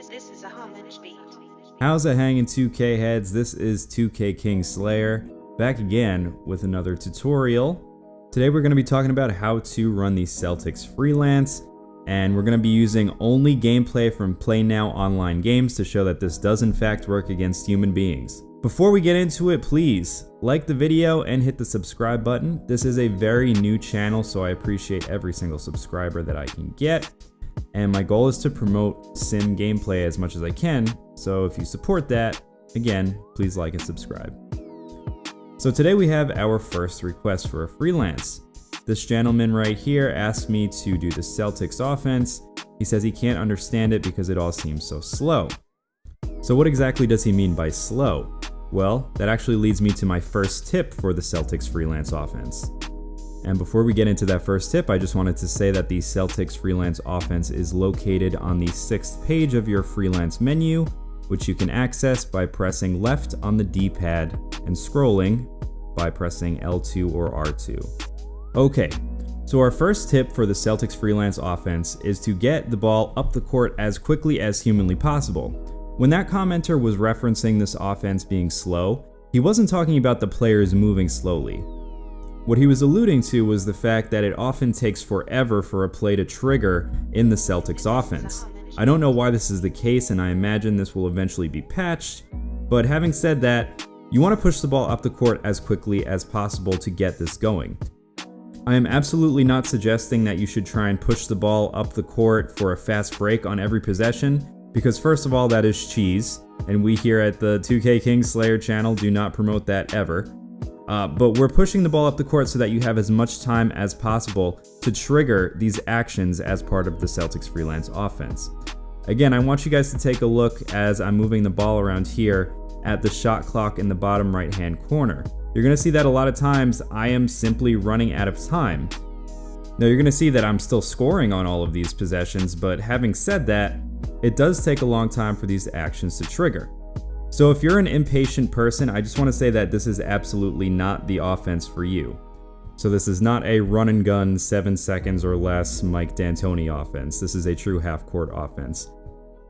This is a homage beat. How's it hanging, 2K heads? This is 2K King Slayer, back again with another tutorial. Today we're going to be talking about how to run the Celtics Freelance, and we're going to be using only gameplay from Play Now online games to show that this does in fact work against human beings. Before we get into it, please like the video and hit the subscribe button. This is a very new channel, so I appreciate every single subscriber that I can get. And my goal is to promote sim gameplay as much as I can, so if you support that, again, please like and subscribe. So today we have our first request for a freelance. This gentleman right here asked me to do the Celtics offense. He says he can't understand it because it all seems so slow. So what exactly does he mean by slow? Well, that actually leads me to my first tip for the Celtics Freelance offense. And before we get into that first tip, I just wanted to say that the Celtics Freelance offense is located on the 6th page of your freelance menu, which you can access by pressing left on the D-pad and scrolling by pressing L2 or R2. Okay, so our first tip for the Celtics Freelance offense is to get the ball up the court as quickly as humanly possible. When that commenter was referencing this offense being slow, he wasn't talking about the players moving slowly. What he was alluding to was the fact that it often takes forever for a play to trigger in the Celtics offense. I don't know why this is the case, and I imagine this will eventually be patched, but having said that, you want to push the ball up the court as quickly as possible to get this going. I am absolutely not suggesting that you should try and push the ball up the court for a fast break on every possession, because first of all, that is cheese, and we here at the 2K King Slayer channel do not promote that ever. But we're pushing the ball up the court so that you have as much time as possible to trigger these actions as part of the Celtics Freelance offense. Again, I want you guys to take a look as I'm moving the ball around here at the shot clock in the bottom right hand corner. You're going to see that a lot of times I am simply running out of time. Now you're going to see that I'm still scoring on all of these possessions, but having said that, it does take a long time for these actions to trigger. So if you're an impatient person, I just want to say that this is absolutely not the offense for you. So this is not a run and gun 7 seconds or less Mike D'Antoni offense. This is a true half-court offense.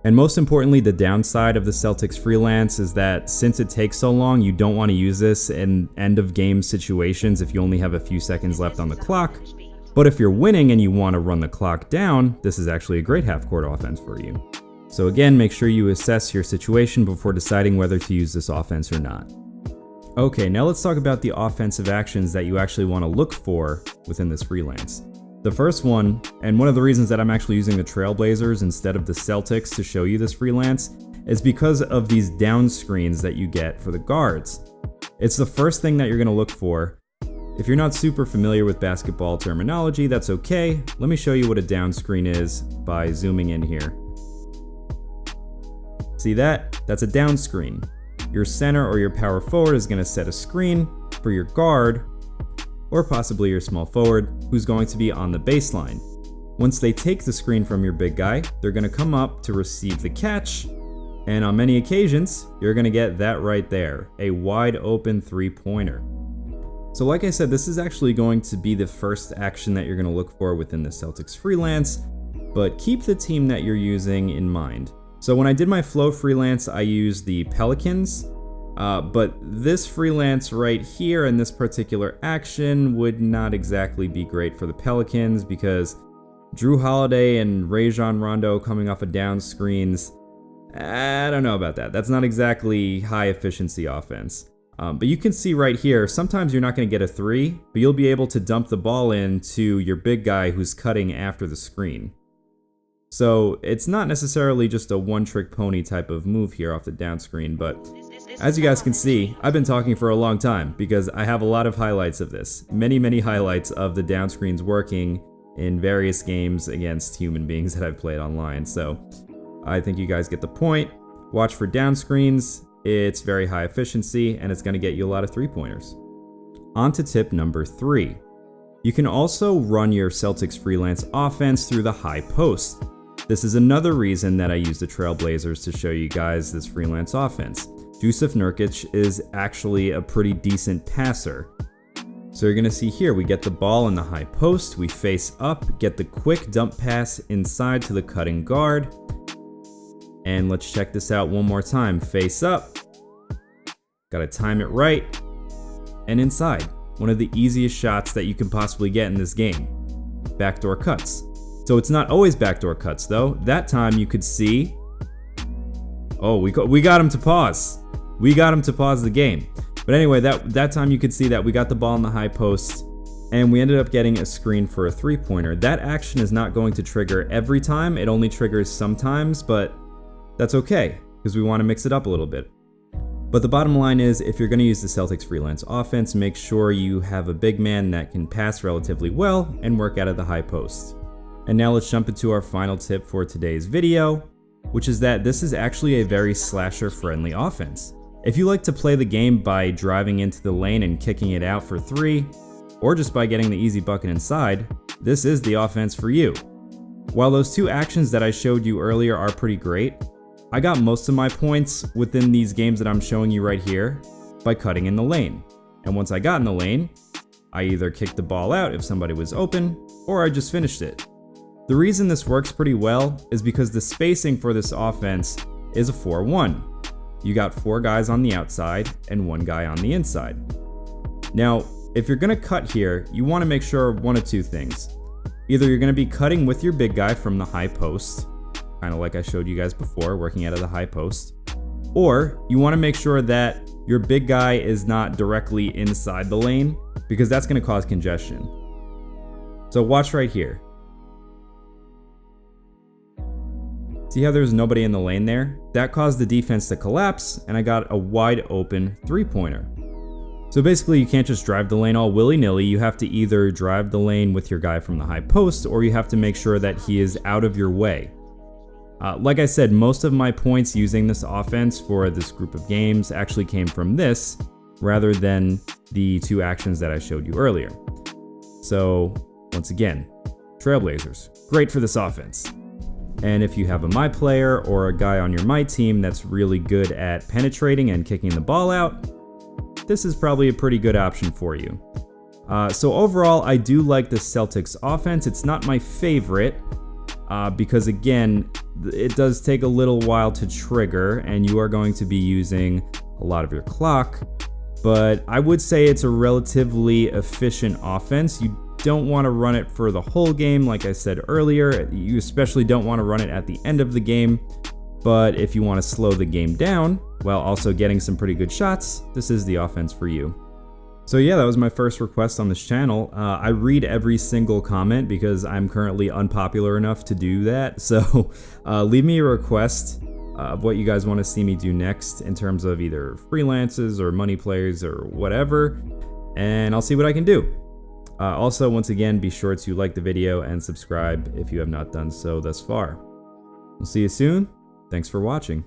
And most importantly, the downside of the Celtics Freelance is that since it takes so long, you don't want to use this in end-of-game situations if you only have a few seconds left on the clock. But if you're winning and you want to run the clock down, this is actually a great half-court offense for you. So again, make sure you assess your situation before deciding whether to use this offense or not. Okay, now let's talk about the offensive actions that you actually want to look for within this freelance. The first one, and one of the reasons that I'm actually using the Trailblazers instead of the Celtics to show you this freelance, is because of these down screens that you get for the guards. It's the first thing that you're going to look for. If you're not super familiar with basketball terminology, that's okay. Let me show you what a down screen is by zooming in here. See that? That's a down screen. Your center or your power forward is going to set a screen for your guard, or possibly your small forward, who's going to be on the baseline. Once they take the screen from your big guy, they're going to come up to receive the catch, and on many occasions, you're going to get that right there, a wide open three-pointer. So like I said, this is actually going to be the first action that you're going to look for within the Celtics Freelance, but keep the team that you're using in mind. So when I did my flow freelance, I used the Pelicans, but this freelance right here and this particular action would not exactly be great for the Pelicans because Drew Holiday and Rajon Rondo coming off of down screens, I don't know about that. That's not exactly high efficiency offense. But you can see right here, sometimes you're not going to get a three, but you'll be able to dump the ball into your big guy who's cutting after the screen. So it's not necessarily just a one-trick pony type of move here off the down screen, but as you guys can see, I've been talking for a long time because I have a lot of highlights of this. Many highlights of the down screens working in various games against human beings that I've played online. So I think you guys get the point. Watch for down screens. It's very high efficiency and it's going to get you a lot of three-pointers. On to tip number 3. You can also run your Celtics Freelance offense through the high post. This is another reason that I use the Trailblazers to show you guys this freelance offense. Jusuf Nurkic is actually a pretty decent passer. So you're going to see here, we get the ball in the high post, we face up, get the quick dump pass inside to the cutting guard, And let's check this out one more time. Face up. Gotta time it right. And inside. One of the easiest shots that you can possibly get in this game. Backdoor cuts. So it's not always backdoor cuts though. That time you could see. Oh, we got him to pause. We got him to pause the game. But anyway, that time you could see that we got the ball in the high post and we ended up getting a screen for a three-pointer. That action is not going to trigger every time. It only triggers sometimes, but that's okay because we want to mix it up a little bit. But the bottom line is, if you're going to use the Celtics freelance offense, make sure you have a big man that can pass relatively well and work out of the high post. And now let's jump into our final tip for today's video, which is that this is actually a very slasher-friendly offense. If you like to play the game by driving into the lane and kicking it out for three, or just by getting the easy bucket inside, this is the offense for you. While those two actions that I showed you earlier are pretty great, I got most of my points within these games that I'm showing you right here by cutting in the lane. And once I got in the lane, I either kicked the ball out if somebody was open, or I just finished it. The reason this works pretty well is because the spacing for this offense is a 4-1. You got 4 guys on the outside and 1 guy on the inside. Now, if you're gonna cut here, you wanna make sure of one of two things. Either you're gonna be cutting with your big guy from the high post, kind of like I showed you guys before, working out of the high post, or you wanna make sure that your big guy is not directly inside the lane, because that's gonna cause congestion. So watch right here. See how there's nobody in the lane there? That caused the defense to collapse, and I got a wide open three-pointer. So basically you can't just drive the lane all willy-nilly. You have to either drive the lane with your guy from the high post, or you have to make sure that he is out of your way. Like I said, most of my points using this offense for this group of games actually came from this, rather than the two actions that I showed you earlier. So once again, Trailblazers, great for this offense. And if you have a my player or a guy on your my team that's really good at penetrating and kicking the ball out, this is probably a pretty good option for you. So overall, I do like the Celtics offense. It's not my favorite because again, it does take a little while to trigger and you are going to be using a lot of your clock, but I would say it's a relatively efficient offense. You don't want to run it for the whole game, like I said earlier. You especially don't want to run it at the end of the game, but if you want to slow the game down while also getting some pretty good shots, this is the offense for you. So yeah, that was my first request on this channel. I read every single comment because I'm currently unpopular enough to do that. So leave me a request of what you guys want to see me do next in terms of either freelances or money plays or whatever, and I'll see what I can do. Also, once again, be sure to like the video and subscribe if you have not done so thus far. We'll see you soon. Thanks for watching.